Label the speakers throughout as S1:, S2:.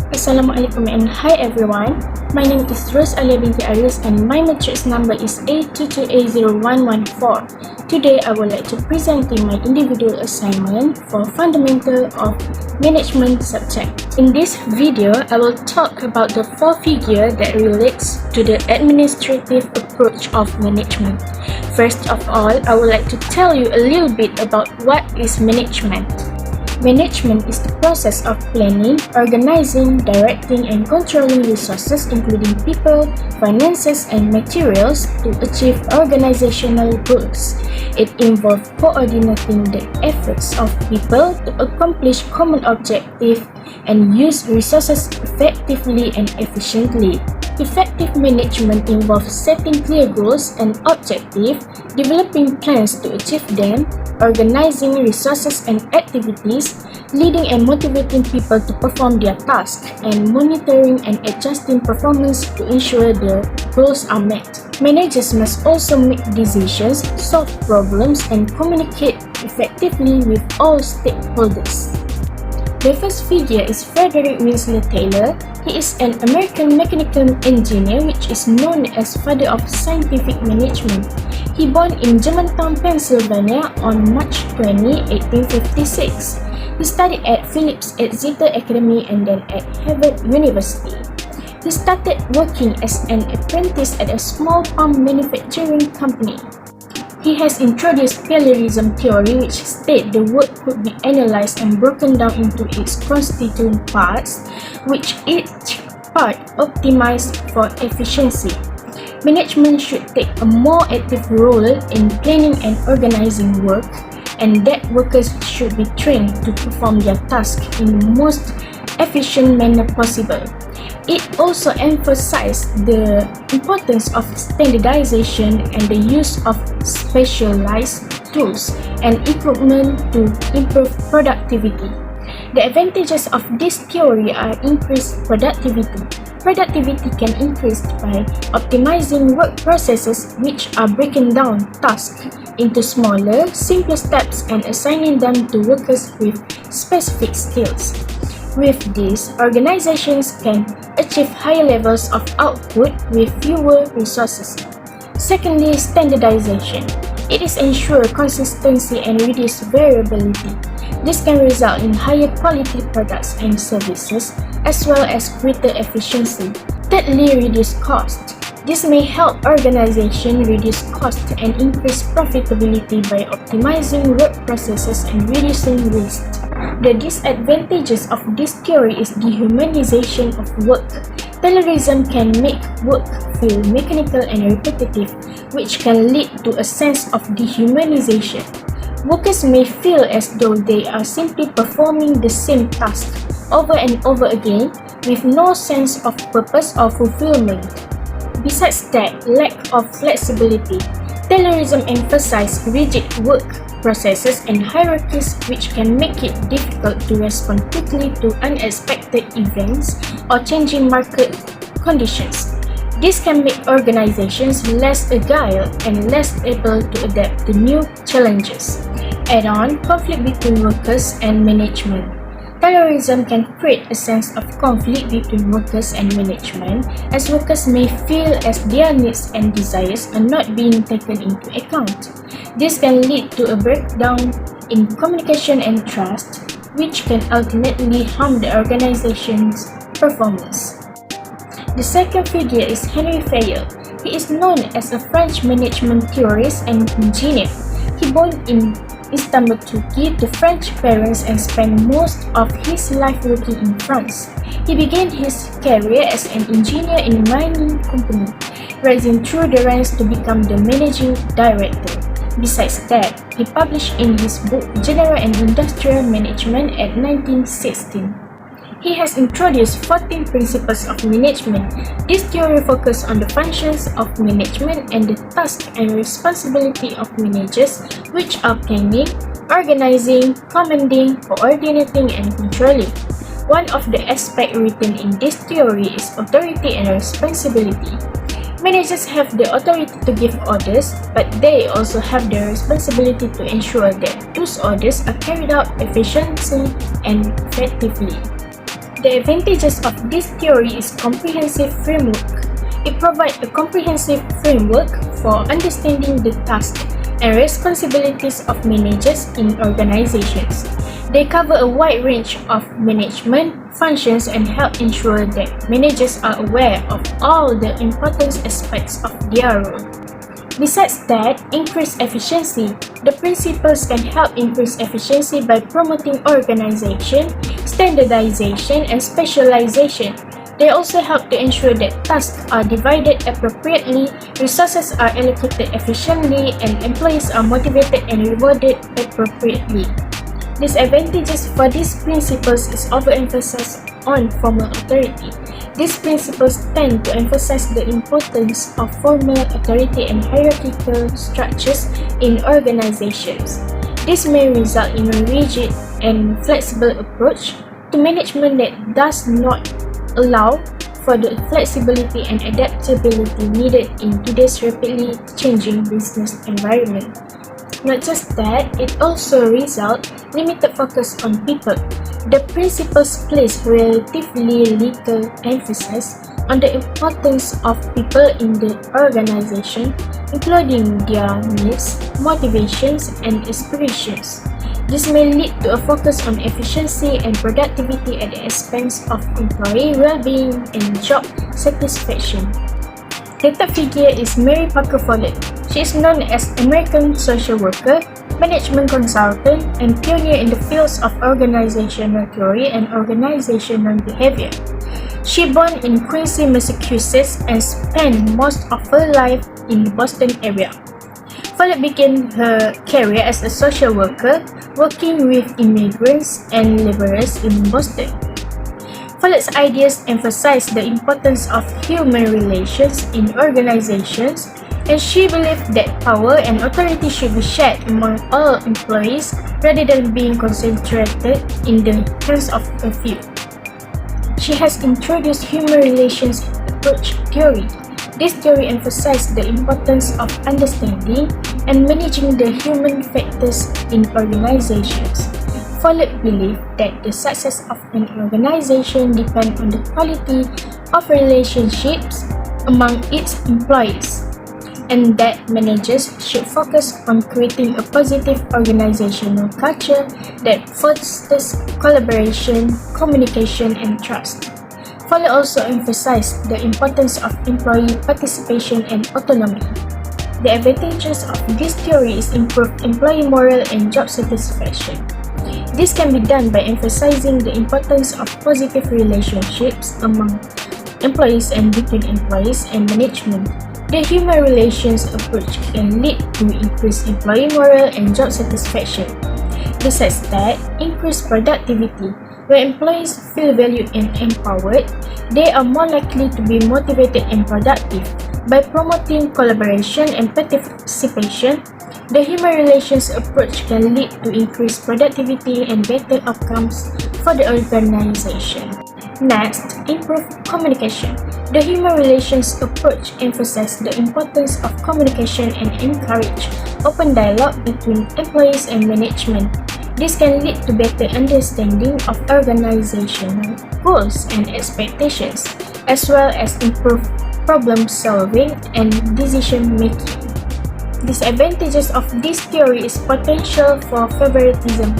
S1: Assalamualaikum and hi everyone. My name is Ros Alia Binti Aris and my matrix number is A22A0114. Today I would like to present my individual assignment for Fundamental of Management subject. In this video, I will talk about the four figures that relates to the administrative approach of management. First of all, I would like to tell you a little bit about what is management. Management is the process of planning, organizing, directing, and controlling resources including people, finances, and materials to achieve organizational goals. It involves coordinating the efforts of people to accomplish common objectives and use resources effectively and efficiently. Effective management involves setting clear goals and objectives, developing plans to achieve them, organizing resources and activities, leading and motivating people to perform their tasks, and monitoring and adjusting performance to ensure the goals are met. Managers must also make decisions, solve problems, and communicate effectively with all stakeholders. The first figure is Frederick Winslow Taylor. He is an American mechanical engineer which is known as father of scientific management. He born in Germantown, Pennsylvania on March 20, 1856. He studied at Phillips Exeter Academy and then at Harvard University. He started working as an apprentice at a small pump manufacturing company. He has introduced parallelism theory, which states the work could be analyzed and broken down into its constituent parts, which each part optimized for efficiency. Management should take a more active role in planning and organizing work, and that workers should be trained to perform their tasks in the most efficient manner possible. It also emphasized the importance of standardization and the use of specialized tools and equipment to improve productivity. The advantages of this theory are increased productivity. Productivity can increase by optimizing work processes, which are breaking down tasks into smaller, simpler steps and assigning them to workers with specific skills. With this, organizations can achieve higher levels of output with fewer resources. Secondly, standardization. It is ensure consistency and reduce variability. This can result in higher quality products and services as well as greater efficiency. Thirdly, reduce cost. This may help organizations reduce cost and increase profitability by optimizing work processes and reducing waste. The disadvantages of this theory is dehumanization of work. Taylorism can make work feel mechanical and repetitive, which can lead to a sense of dehumanization. Workers may feel as though they are simply performing the same task over and over again with no sense of purpose or fulfillment. Besides that, lack of flexibility. Taylorism emphasizes rigid work processes and hierarchies, which can make it difficult to respond quickly to unexpected events or changing market conditions. This can make organizations less agile and less able to adapt to new challenges. Add-on, conflict between workers and management. Taylorism can create a sense of conflict between workers and management, as workers may feel as their needs and desires are not being taken into account. This can lead to a breakdown in communication and trust, which can ultimately harm the organization's performance. The second figure is Henry Fayol. He is known as a French management theorist and engineer. He born in Istanbul, Turkey, to French parents and spent most of his life working in France. He began his career as an engineer in a mining company, rising through the ranks to become the managing director. Besides that, he published in his book General and Industrial Management at 1916. He has introduced 14 principles of management. This theory focuses on the functions of management and the tasks and responsibility of managers, which are planning, organizing, commanding, coordinating, and controlling. One of the aspects written in this theory is authority and responsibility. Managers have the authority to give orders, but they also have the responsibility to ensure that those orders are carried out efficiently and effectively. The advantages of this theory is comprehensive framework. It provides a comprehensive framework for understanding the tasks and responsibilities of managers in organizations. They cover a wide range of management functions and help ensure that managers are aware of all the important aspects of their role. Besides that, increase efficiency. The principles can help increase efficiency by promoting organization, standardization, and specialization. They also help to ensure that tasks are divided appropriately, resources are allocated efficiently, and employees are motivated and rewarded appropriately. Disadvantages for these principles is overemphasis on formal authority. These principles tend to emphasize the importance of formal authority and hierarchical structures in organizations. This may result in a rigid and flexible approach to management that does not allow for the flexibility and adaptability needed in today's rapidly changing business environment. Not just that, it also results limited focus on people. The principles place relatively little emphasis on the importance of people in the organization, including their needs, motivations, and aspirations. This may lead to a focus on efficiency and productivity at the expense of employee well-being and job satisfaction. The third figure is Mary Parker Follett. She is known as American social worker, management consultant, and pioneer in the fields of organizational theory and organizational behavior. She born in Quincy, Massachusetts, and spent most of her life in the Boston area. Follett began her career as a social worker, working with immigrants and laborers in Boston. Follett's ideas emphasize the importance of human relations in organizations, and she believed that power and authority should be shared among all employees rather than being concentrated in the hands of a few. She has introduced human relations approach theory. This theory emphasizes the importance of understanding and managing the human factors in organizations. Follett believed that the success of an organization depends on the quality of relationships among its employees, and that managers should focus on creating a positive organizational culture that fosters collaboration, communication, and trust. Follett also emphasized the importance of employee participation and autonomy. The advantages of this theory is improved employee morale and job satisfaction. This can be done by emphasizing the importance of positive relationships among employees and between employees and management. The human relations approach can lead to increased employee morale and job satisfaction. Besides that, increased productivity. When employees feel valued and empowered, they are more likely to be motivated and productive. By promoting collaboration and participation, the human relations approach can lead to increased productivity and better outcomes for the organization. Next, improve communication. The human relations approach emphasizes the importance of communication and encourage open dialogue between employees and management. This can lead to better understanding of organizational goals and expectations, as well as improved problem solving and decision making. Disadvantages of this theory is potential for favoritism.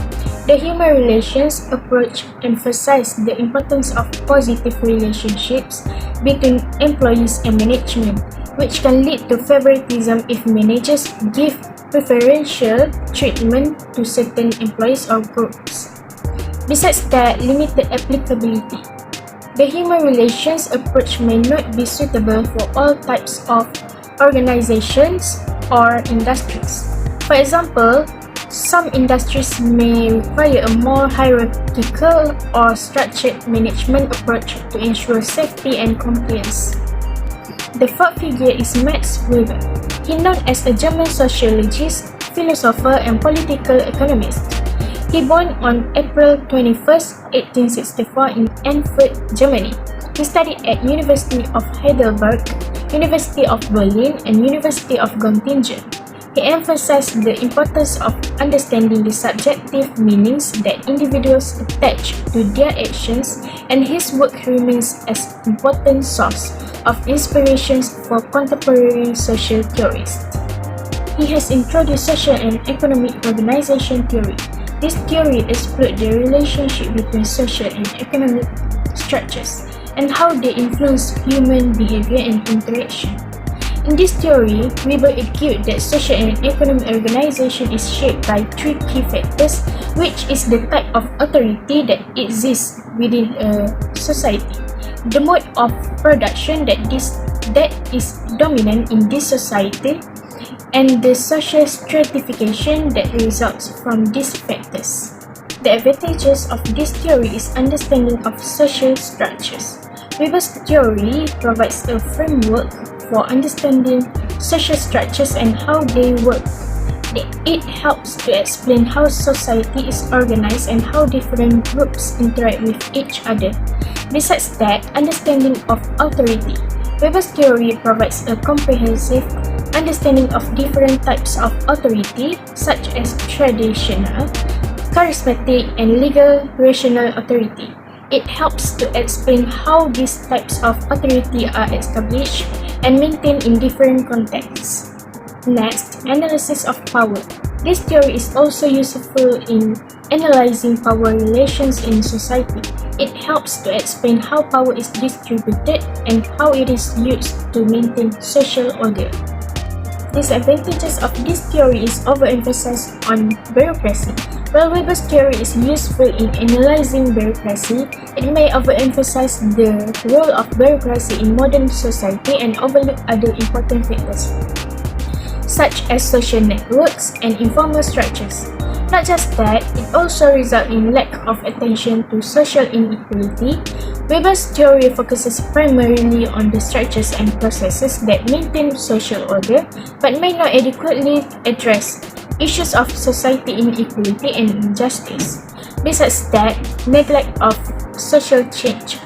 S1: The human relations approach emphasizes the importance of positive relationships between employees and management, which can lead to favoritism if managers give preferential treatment to certain employees or groups. Besides that, limited applicability. The human relations approach may not be suitable for all types of organizations or industries. For example, some industries may require a more hierarchical or structured management approach to ensure safety and compliance. The fourth figure is Max Weber. He is known as a German sociologist, philosopher, and political economist. He born on April 21, 1864 in Erfurt, Germany. He studied at University of Heidelberg, University of Berlin, and University of Göttingen. He emphasized the importance of understanding the subjective meanings that individuals attach to their actions, and his work remains an important source of inspirations for contemporary social theorists. He has introduced social and economic organization theory. This theory explored the relationship between social and economic structures and how they influence human behavior and interaction. In this theory, Weber argued that social and economic organization is shaped by three key factors, which is the type of authority that exists within a society, the mode of production that is dominant in this society, and the social stratification that results from these factors. The advantages of this theory is understanding of social structures. Weber's theory provides a framework for understanding social structures and how they work. It helps to explain how society is organized and how different groups interact with each other. Besides that, understanding of authority. Weber's theory provides a comprehensive understanding of different types of authority, such as traditional, charismatic, and legal rational authority. It helps to explain how these types of authority are established and maintained in different contexts. Next, analysis of power. This theory is also useful in analyzing power relations in society. It helps to explain how power is distributed and how it is used to maintain social order. Disadvantages of this theory is overemphasis on bureaucracy. While Weber's theory is useful in analyzing bureaucracy, it may overemphasize the role of bureaucracy in modern society and overlook other important factors, such as social networks and informal structures. Not just that, it also results in lack of attention to social inequality. Weber's theory focuses primarily on the structures and processes that maintain social order, but may not adequately address issues of society inequality and injustice. Besides that, neglect of social change.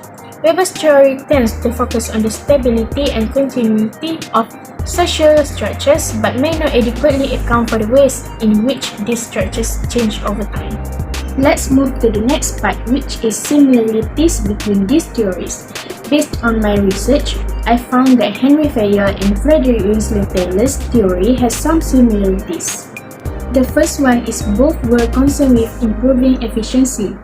S1: Weber's theory tends to focus on the stability and continuity of social structures, but may not adequately account for the ways in which these structures change over time. Let's move to the next part, which is similarities between these theories. Based on my research, I found that Henry Fayol and Frederick Winslow Taylor's theory has some similarities. The first one is both were concerned with improving efficiency.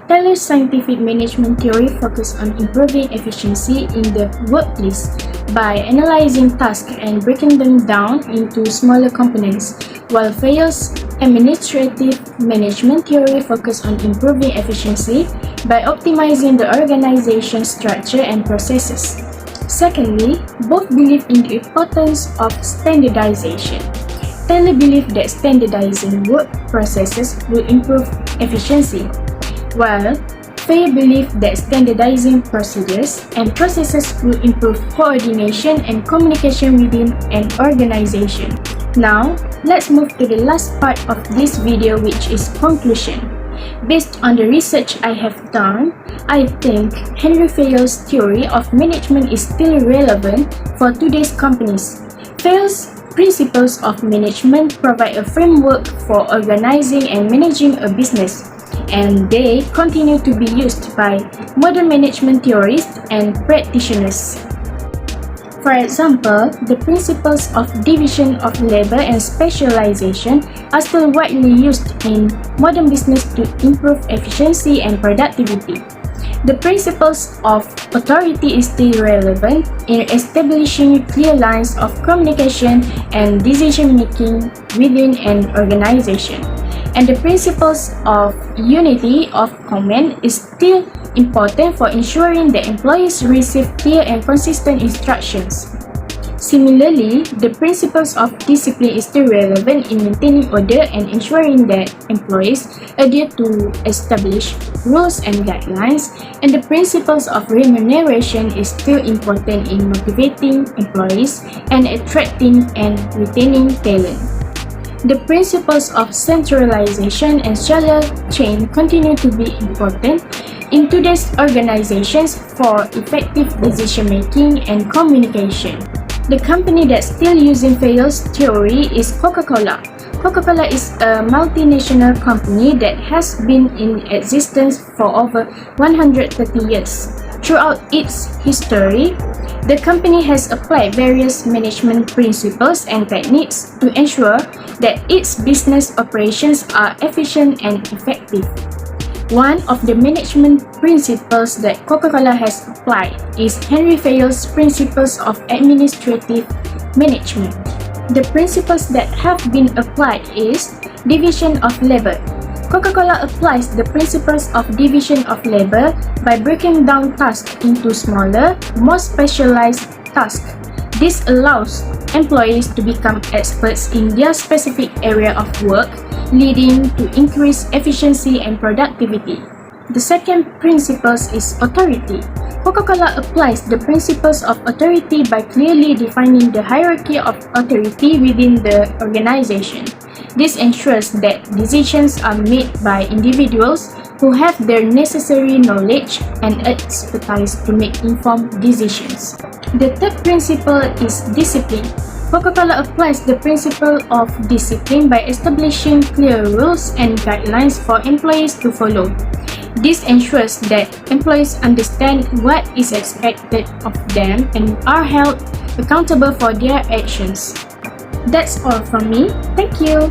S1: Taylor's scientific management theory focused on improving efficiency in the workplace by analyzing tasks and breaking them down into smaller components, while Fayol's administrative management theory focused on improving efficiency by optimizing the organization structure and processes. Secondly, both believe in the importance of standardization. Taylor believed that standardizing work processes will improve efficiency, while Fayol believed that standardizing procedures and processes will improve coordination and communication within an organization. Now, let's move to the last part of this video, which is conclusion. Based on the research I have done, I think Henry Fayol's theory of management is still relevant for today's companies. Fayol's principles of management provide a framework for organizing and managing a business, and they continue to be used by modern management theorists and practitioners. For example, the principles of division of labor and specialization are still widely used in modern business to improve efficiency and productivity. The principles of authority is still relevant in establishing clear lines of communication and decision-making within an organization. And the principles of unity of command is still important for ensuring that employees receive clear and consistent instructions. Similarly, the principles of discipline is still relevant in maintaining order and ensuring that employees adhere to established rules and guidelines, and the principles of remuneration is still important in motivating employees and attracting and retaining talent. The principles of centralization and shallow chain continue to be important in today's organizations for effective decision-making and communication. The company that's still using fails theory is Coca-Cola. Coca-Cola is a multinational company that has been in existence for over 130 years. Throughout its history, the company has applied various management principles and techniques to ensure that its business operations are efficient and effective. One of the management principles that Coca-Cola has applied is Henry Fayol's Principles of Administrative Management. The principles that have been applied is division of labor. Coca-Cola applies the principles of division of labor by breaking down tasks into smaller, more specialized tasks. This allows employees to become experts in their specific area of work, leading to increased efficiency and productivity. The second principle is authority. Coca-Cola applies the principles of authority by clearly defining the hierarchy of authority within the organization. This ensures that decisions are made by individuals who have their necessary knowledge and expertise to make informed decisions. The third principle is discipline. Coca-Cola applies the principle of discipline by establishing clear rules and guidelines for employees to follow. This ensures that employees understand what is expected of them and are held accountable for their actions. That's all from me. Thank you.